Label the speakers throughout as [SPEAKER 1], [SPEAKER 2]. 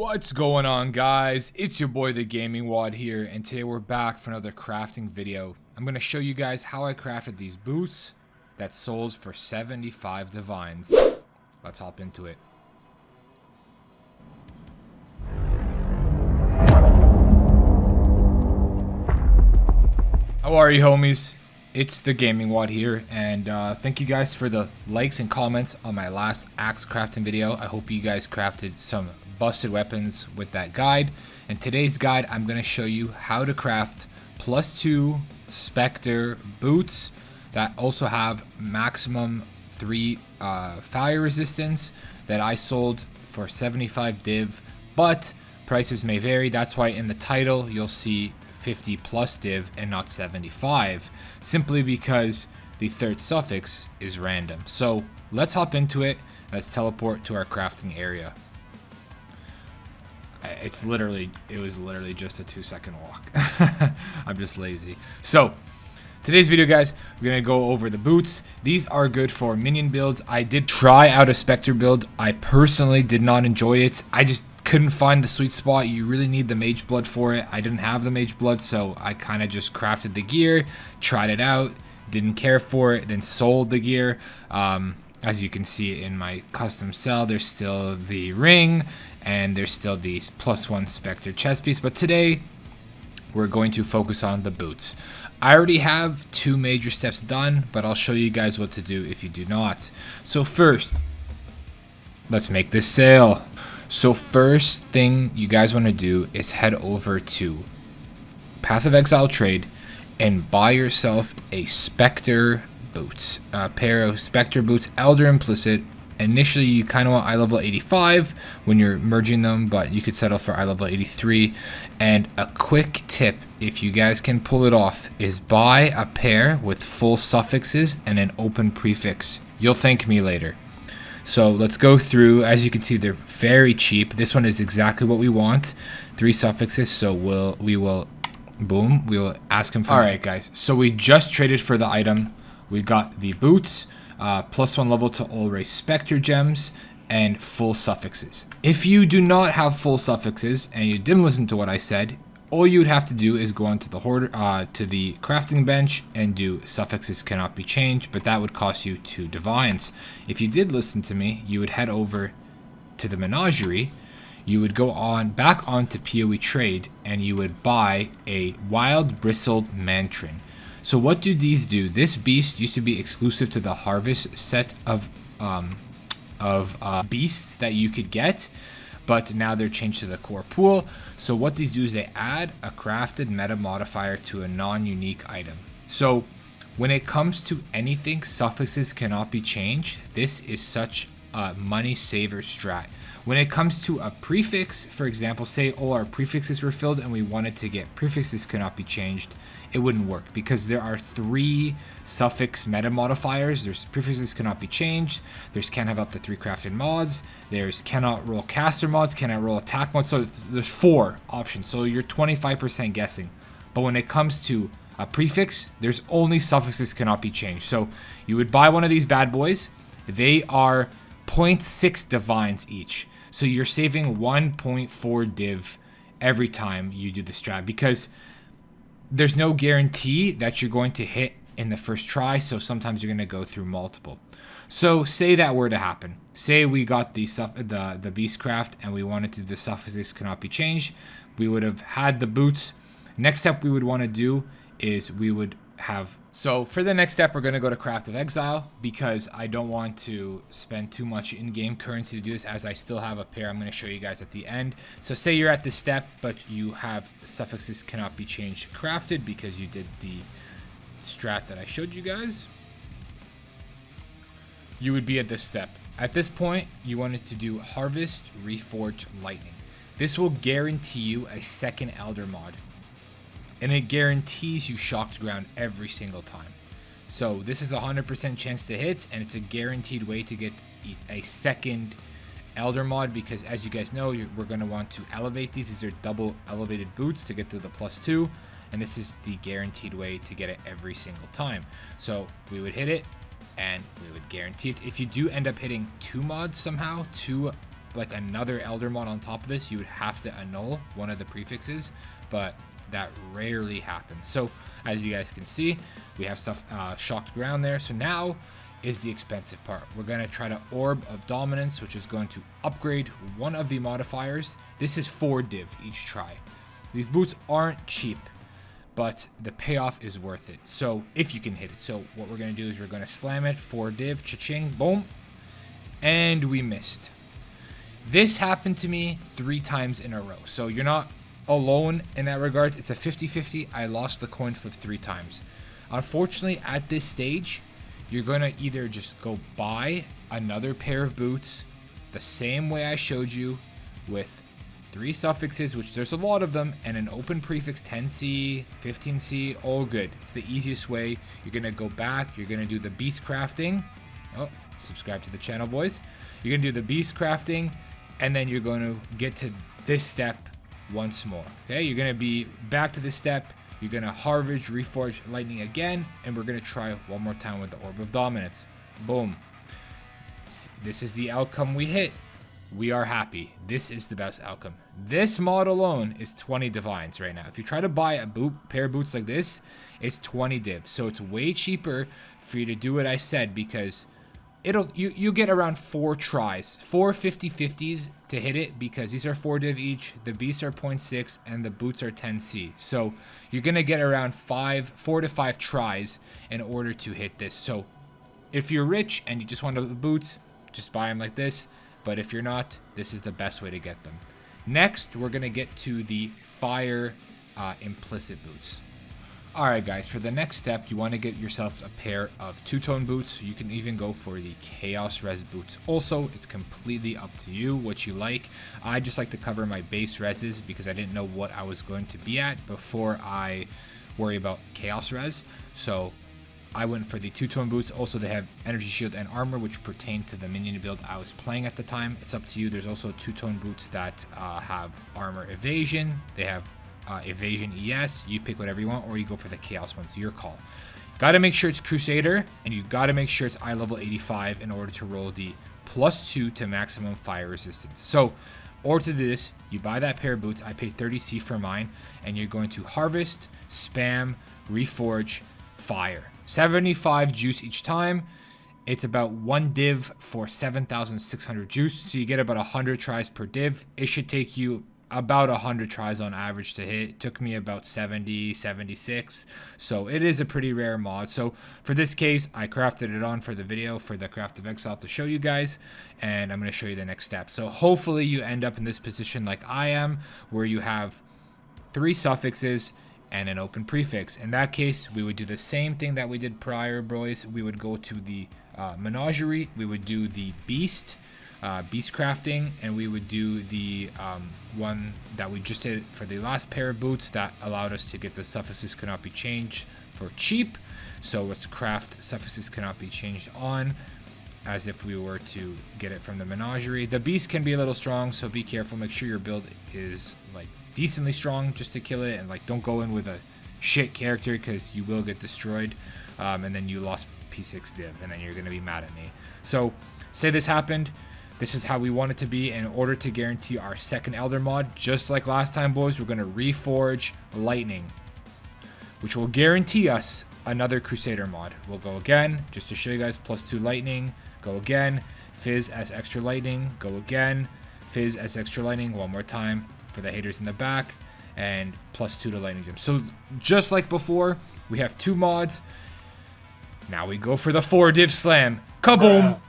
[SPEAKER 1] What's going on, guys? It's your boy TheGamingWaad here, and today we're back for another crafting video. I'm going to show you guys how I crafted these boots that sold for 75 divines. Let's hop into it. How are you, homies? It's TheGamingWaad here, and thank you guys for the likes and comments on my last axe crafting video. I hope you guys crafted some busted weapons with that guide. In today's guide, I'm going to show you how to craft +2 Spectre boots that also have maximum 3 fire resistance that I sold for 75 div, but prices may vary. That's why in the title you'll see 50 plus div and not 75, simply because the third suffix is random. So let's hop into it. Let's teleport to our crafting area. It was literally just a 2-second walk. I'm just lazy. So today's video, guys, we're gonna go over the boots. These are good for minion builds. I did try out a Spectre build. I personally did not enjoy it. I just couldn't find the sweet spot. You really need the mage blood for it. I didn't have the mage blood, so I kind of just crafted the gear, tried it out, didn't care for it, then sold the gear. As you can see in my custom cell, there's still the ring and there's still the +1 Spectre chest piece, but today we're going to focus on the boots. I already have 2 major steps done, but I'll show you guys what to do if you do not. So first, let's make this sale. So first thing you guys want to do is head over to Path of Exile trade and buy yourself a Spectre boots, a pair of Spectre boots, Elder implicit. Initially you kind of want eye level 85 when you're merging them, but you could settle for eye level 83. And a quick tip, if you guys can pull it off, is buy a pair with full suffixes and an open prefix. You'll thank me later. So let's go through. As you can see, they're very cheap. This one is exactly what we want, 3 suffixes. So we will ask him for. All right, guys, so we just traded for the item. We got the boots, +1 level to all race Spectre gems, and full suffixes. If you do not have full suffixes and you didn't listen to what I said, all you would have to do is go onto the to the crafting bench and do suffixes cannot be changed, but that would cost you 2 divines. If you did listen to me, you would head over to the menagerie. You would go back onto PoE trade and you would buy a wild bristled Matron. So what do these do? This beast used to be exclusive to the harvest set of beasts that you could get, but now they're changed to the core pool. So what these do is they add a crafted meta modifier to a non-unique item. So when it comes to anything suffixes cannot be changed, this is such a money saver strat. When it comes to a prefix, for example, say all our prefixes were filled and we wanted to get prefixes cannot be changed, it wouldn't work because there are 3 suffix meta modifiers. There's prefixes cannot be changed, there's can't have up to 3 crafted mods, there's cannot roll caster mods, cannot roll attack mods. So there's 4 options, so you're 25% guessing. But when it comes to a prefix, there's only suffixes cannot be changed. So you would buy one of these bad boys. They are 0.6 divines each. So you're saving 1.4 div every time you do the strat, because there's no guarantee that you're going to hit in the first try. So sometimes you're going to go through multiple. So say that were to happen. Say we got the beastcraft and we wanted to do the suffixes cannot be changed. We would have had the boots. Next step we would want to do is we would have. So for the next step, we're going to go to Craft of Exile because I don't want to spend too much in-game currency to do this, as I still have a pair I'm going to show you guys at the end. So say you're at this step, but you have suffixes cannot be changed crafted because you did the strat that I showed you guys. You would be at this step. At this point, you wanted to do Harvest, Reforge, Lightning. This will guarantee you a second Elder mod, and it guarantees you shocked ground every single time. So this is a 100% chance to hit, and it's a guaranteed way to get a second Elder mod, because as you guys know, we're going to want to elevate these. These are double elevated boots to get to the +2, and this is the guaranteed way to get it every single time. So we would hit it and we would guarantee it. If you do end up hitting 2 mods somehow, 2 like another Elder Mod on top of this, you would have to annul one of the prefixes, but that rarely happens. So as you guys can see, we have stuff shocked ground there. So now is the expensive part. We're going to try to Orb of Dominance, which is going to upgrade one of the modifiers. This is 4 div each try. These boots aren't cheap, but the payoff is worth it. So if you can hit it. So what we're going to do is we're going to slam it, 4 div, cha-ching, boom, and we missed. This happened to me 3 times in a row. So you're not alone in that regard. It's a 50-50. I lost the coin flip 3 times. Unfortunately, at this stage, you're going to either just go buy another pair of boots the same way I showed you, with 3 suffixes, which there's a lot of them, and an open prefix, 10C, 15C, all good. It's the easiest way. You're going to go back. You're going to do the beast crafting. Oh, subscribe to the channel, boys. You're going to do the beast crafting, and then you're going to get to this step once more. Okay, you're going to be back to this step. You're going to Reforge, Reforge, Lightning again, and we're going to try one more time with the Orb of Dominance. Boom. This is the outcome we hit. We are happy. This is the best outcome. This mod alone is 20 divines right now. If you try to buy a pair of boots like this, it's 20 div. So it's way cheaper for you to do what I said, because you get around 4 tries, 4 50-50s to hit it, because these are 4 div each, the beasts are 0.6, and the boots are 10C. So you're gonna get around 4 to 5 tries in order to hit this. So if you're rich and you just want the boots, just buy them like this. But if you're not, this is the best way to get them. Next, we're gonna get to the fire implicit boots. Alright guys, for the next step, you want to get yourselves a pair of 2-tone boots. You can even go for the Chaos Res boots. Also, it's completely up to you what you like. I just like to cover my base reses because I didn't know what I was going to be at before I worry about Chaos Res. So I went for the 2-tone boots. Also, they have energy shield and armor, which pertain to the minion build I was playing at the time. It's up to you. There's also 2-tone boots that have armor evasion. They have evasion ES. You pick whatever you want, or you go for the chaos ones. Your call. Gotta make sure it's Crusader, and you gotta make sure it's eye level 85 in order to roll the +2 to maximum fire resistance. So, or to do this, you buy that pair of boots. I paid 30C for mine, and you're going to harvest, spam, reforge, fire. 75 juice each time. It's about 1 div for 7,600 juice, so you get about 100 tries per div. It should take you about 100 tries on average to hit. It took me about 70, 76, so it is a pretty rare mod. So for this case, I crafted it on for the video for the Craft of Exile to show you guys, and I'm going to show you the next step. So hopefully you end up in this position like I am, where you have 3 suffixes and an open prefix. In that case, we would do the same thing that we did prior, boys. We would go to the menagerie, we would do the beast crafting, and we would do the one that we just did for the last pair of boots that allowed us to get the suffixes cannot be changed for cheap. So let's craft suffixes cannot be changed on, as if we were to get it from the menagerie. The beast can be a little strong, so be careful. Make sure your build is like decently strong just to kill it, and like don't go in with a shit character because you will get destroyed, and then you lost P6 div, and then you're gonna be mad at me. So say this happened. This is how we want it to be in order to guarantee our second Elder mod. Just like last time, boys, we're going to Reforge Lightning, which will guarantee us another Crusader mod. We'll go again, just to show you guys, +2 Lightning. Go again, Fizz as extra Lightning. Go again, Fizz as extra Lightning. One more time for the haters in the back. And +2 to Lightning Gem. So just like before, we have 2 mods. Now we go for the 4 div slam. Kaboom!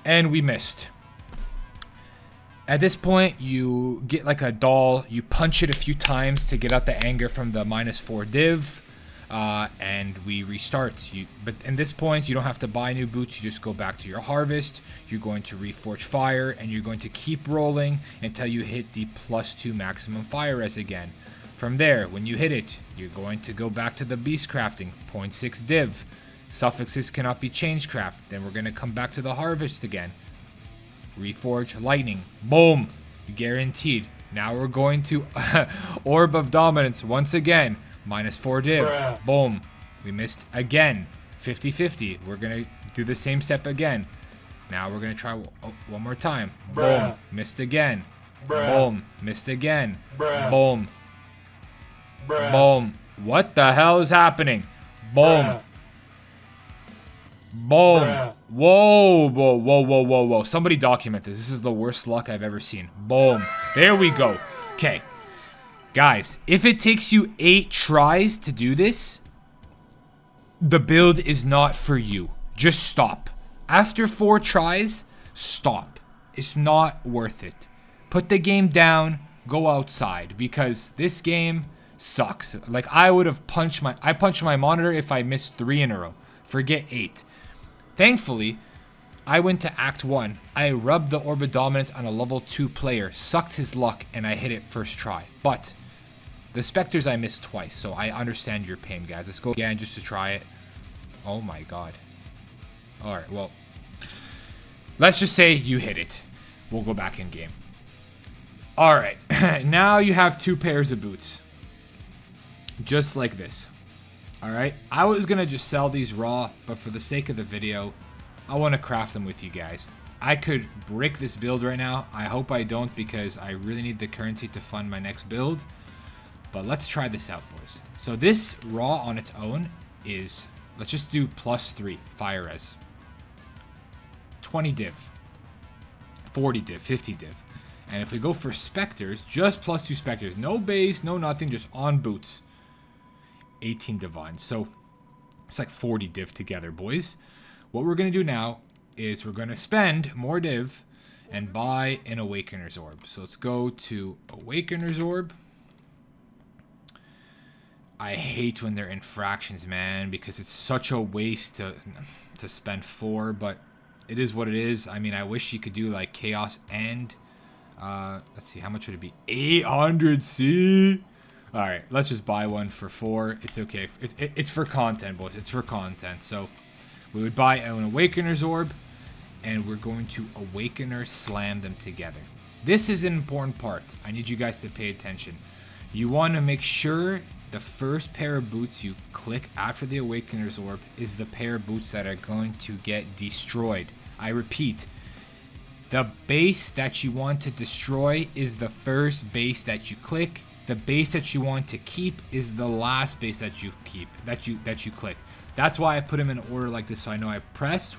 [SPEAKER 1] And we missed. At this point, you get like a doll, you punch it a few times to get out the anger from the -4 div, and we restart. But at this point, you don't have to buy new boots, you just go back to your harvest, you're going to Reforge Fire, and you're going to keep rolling until you hit the +2 maximum fire res again. From there, when you hit it, you're going to go back to the beast crafting, 0.6 div. Suffixes cannot be changed craft. Then we're going to come back to the harvest again. Reforge Lightning. Boom. Guaranteed. Now we're going to Orb of Dominance once again. -4 div. Boom. We missed again. 50-50. We're going to do the same step again. Now we're going to try one more time. Boom. Missed again. Boom. Missed again. Boom. Boom. What the hell is happening? Boom. Boom. Whoa, whoa, whoa, whoa, whoa, whoa. Somebody document this. This is the worst luck I've ever seen. Boom. There we go. Okay. Guys, if it takes you 8 tries to do this, the build is not for you. Just stop. After 4 tries, stop. It's not worth it. Put the game down, go outside, because this game sucks. Like, I would have punched my monitor if I missed 3 in a row. Forget 8. Thankfully, I went to Act 1. I rubbed the Orb of Dominance on a level 2 player, sucked his luck, and I hit it first try. But the Spectres I missed twice, so I understand your pain, guys. Let's go again just to try it. Oh my god. Alright, well, let's just say you hit it. We'll go back in game. Alright, now you have 2 pairs of boots. Just like this. Alright, I was gonna just sell these raw, but for the sake of the video, I want to craft them with you guys. I could brick this build right now. I hope I don't, because I really need the currency to fund my next build. But let's try this out, boys. So this raw on its own is, let's just do +3 fire res. 20 div. 40 div, 50 div. And if we go for specters, just +2 specters. No base, no nothing, just on boots. 18 divine. So it's like 40 div together, boys. What we're going to do now is we're going to spend more div and buy an Awakener's Orb. So let's go to Awakener's Orb. I hate when they're in fractions, man, because it's such a waste to spend 4, but it is what it is. I mean, I wish you could do like Chaos and let's see, how much would it be? 800 C. All right, let's just buy one for 4. It's okay. It's for content, boys. It's for content. So we would buy an Awakener's Orb, and we're going to Awakener slam them together. This is an important part. I need you guys to pay attention. You want to make sure the first pair of boots you click after the Awakener's Orb is the pair of boots that are going to get destroyed. I repeat, the base that you want to destroy is the first base that you click. The base that you want to keep is the last base that you keep, that you click. That's why I put them in order like this, so I know I press,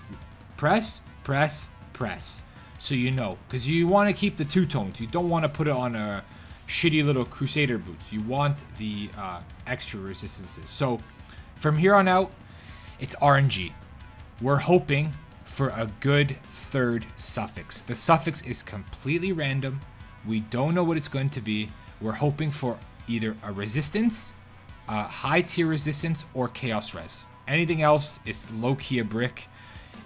[SPEAKER 1] press, press, press. So you know, because you want to keep the 2 tones. You don't want to put it on a shitty little Crusader boots. You want the extra resistances. So from here on out, it's RNG. We're hoping for a good 3rd suffix. The suffix is completely random. We don't know what it's going to be. We're hoping for either a resistance, a high tier resistance, or chaos res. Anything else is low-key a brick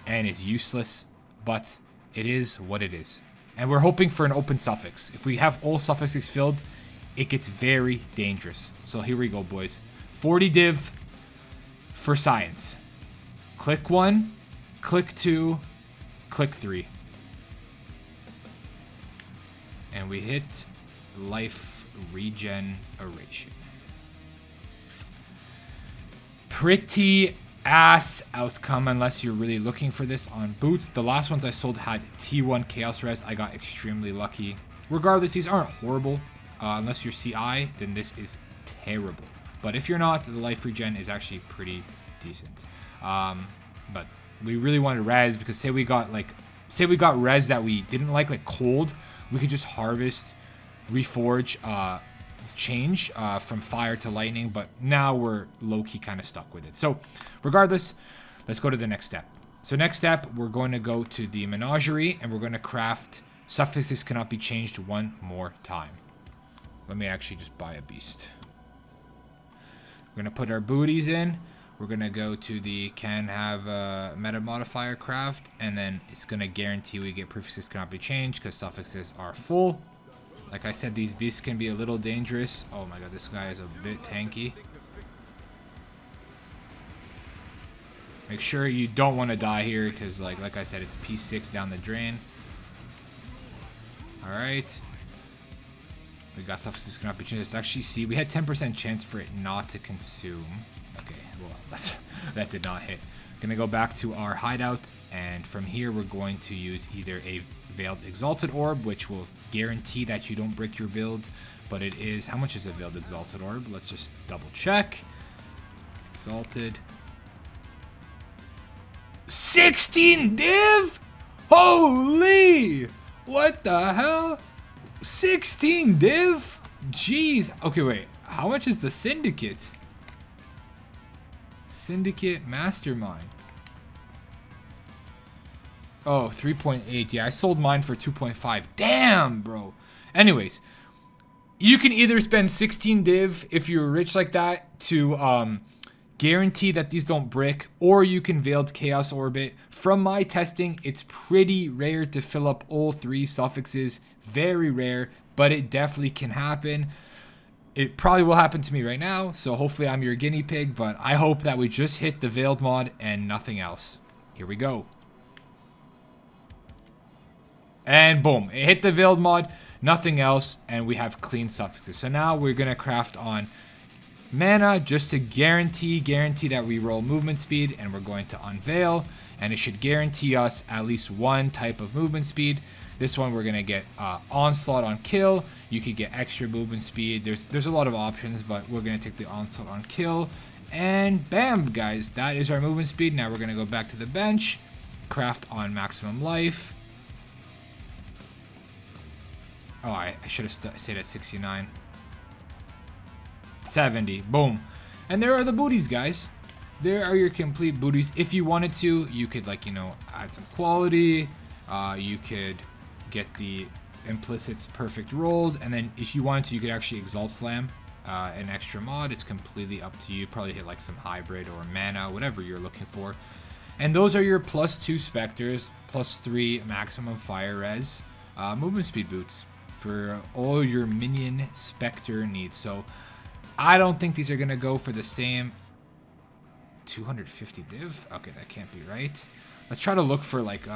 [SPEAKER 1] and is useless, but it is what it is. And we're hoping for an open suffix. If we have all suffixes filled, it gets very dangerous. So here we go, boys. 40 div for science. Click 1, click 2, click 3. And we hit life regeneration. Pretty ass outcome unless you're really looking for this on boots. The last ones I sold had T1 chaos res. I got extremely lucky. Regardless, these aren't horrible. Unless you're CI, then this is terrible. But if you're not, the life regen is actually pretty decent. But we really wanted res, because say we got res that we didn't like cold, we could just harvest, reforge, change from fire to lightning, but now we're low-key kind of stuck with it. So regardless, let's go to the next step. So next step, we're going to go to the menagerie, and we're going to craft suffixes cannot be changed 1 more time. Let me actually just buy a beast. We're going to put our booties in. We're going to go to the can have a meta modifier craft, and then it's going to guarantee we get prefixes cannot be changed because suffixes are full. Like I said, these beasts can be a little dangerous. Oh my god, this guy is a bit tanky. Make sure you don't want to die here, because like I said, it's P6 down the drain. Alright. We got suffixes cannot be changed. Let's actually see. We had 10% chance for it not to consume. Okay, well, that did not hit. Gonna go back to our hideout, and from here we're going to use either a Veiled Exalted Orb, which will guarantee that you don't brick your build, but it is, how much is a Veiled Exalted Orb? Let's just double check. Exalted. 16 div? Holy! What the hell? 16 div? Jeez. Okay, wait. How much is the Syndicate? Syndicate Mastermind. Oh, 3.8. Yeah, I sold mine for 2.5. Damn, bro. Anyways, you can either spend 16 div if you're rich like that to guarantee that these don't brick, or you can Veiled Chaos Orbit. From my testing, it's pretty rare to fill up all 3 suffixes. Very rare, but it definitely can happen. It probably will happen to me right now, so hopefully I'm your guinea pig, but I hope that we just hit the Veiled mod and nothing else. Here we go. And boom, it hit the Veiled mod, nothing else, and we have clean suffixes. So now we're going to craft on mana just to guarantee that we roll movement speed, and we're going to unveil, and it should guarantee us at least one type of movement speed. This one we're gonna get onslaught on kill. You could get extra movement speed. There's a lot of options, but we're gonna take the onslaught on kill, and bam, guys, that is our movement speed. Now we're gonna go back to the bench, craft on maximum life. Oh, I should have stayed at 69. 70. Boom. And there are the booties, guys. There are your complete booties. If you wanted to, you could, like, you know, add some quality. You could get the implicits perfect rolled. And then if you wanted to, you could actually Exalt Slam an extra mod. It's completely up to you. Probably hit like some hybrid or mana, whatever you're looking for. And those are your +2 Specters, +3 maximum fire res, movement speed boots for all your minion Spectre needs. So I don't think these are going to go for the same 250 div. Okay, that can't be right. Let's try to look for like,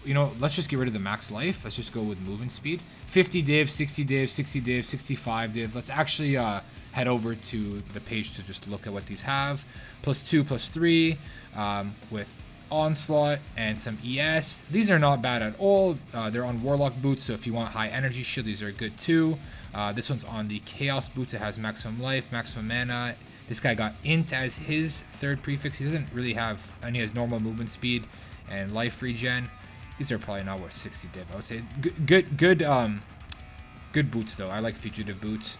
[SPEAKER 1] you know, let's just get rid of the max life. Let's just go with movement speed. 50 div, 60 div, 60 div, 65 div. Let's actually head over to the page to just look at what these have. +2, +3 with onslaught and some ES. These are not bad at all. They're on Warlock boots, so if you want high energy shield, these are good too. This one's on the Chaos boots. It has maximum life, maximum mana. This guy got int as his third prefix. He doesn't really have, and he has normal movement speed and life regen. These are probably not worth 60 div, I would say. Good boots though. I like fugitive boots.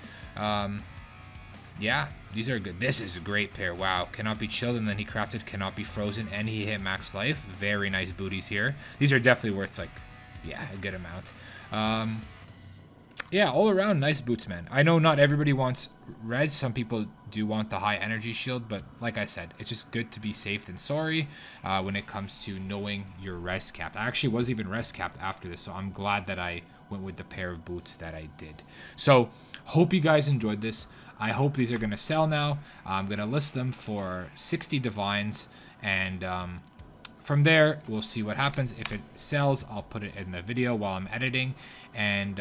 [SPEAKER 1] Yeah, these are good. This is a great pair. Wow, cannot be chilled, and then he crafted cannot be frozen, and he hit max life. Very nice booties here. These are definitely worth, like, yeah, a good amount. Yeah, all around nice boots, man. I know not everybody wants res. Some people do want the high energy shield, but like I said, it's just good to be safe than sorry when it comes to knowing your res capped. I actually was even res capped after this, so I'm glad that I went with the pair of boots that I did. So hope you guys enjoyed this. I hope these are going to sell now. I'm going to list them for 60 divines, and from there, we'll see what happens. If it sells, I'll put it in the video while I'm editing. And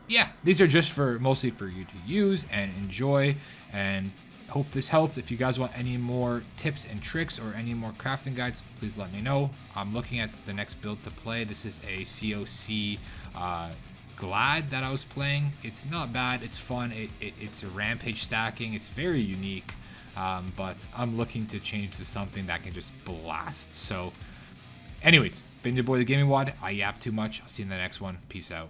[SPEAKER 1] yeah, these are just mostly for you to use and enjoy, and hope this helped. If you guys want any more tips and tricks or any more crafting guides, please let me know. I'm looking at the next build to play. This is a COC Glad that I was playing. It's not bad. It's fun. It's a rampage stacking. It's very unique. But I'm looking to change to something that can just blast. So anyways, been your boy, TheGamingWaad. I yap too much. I'll see you in the next one. Peace out.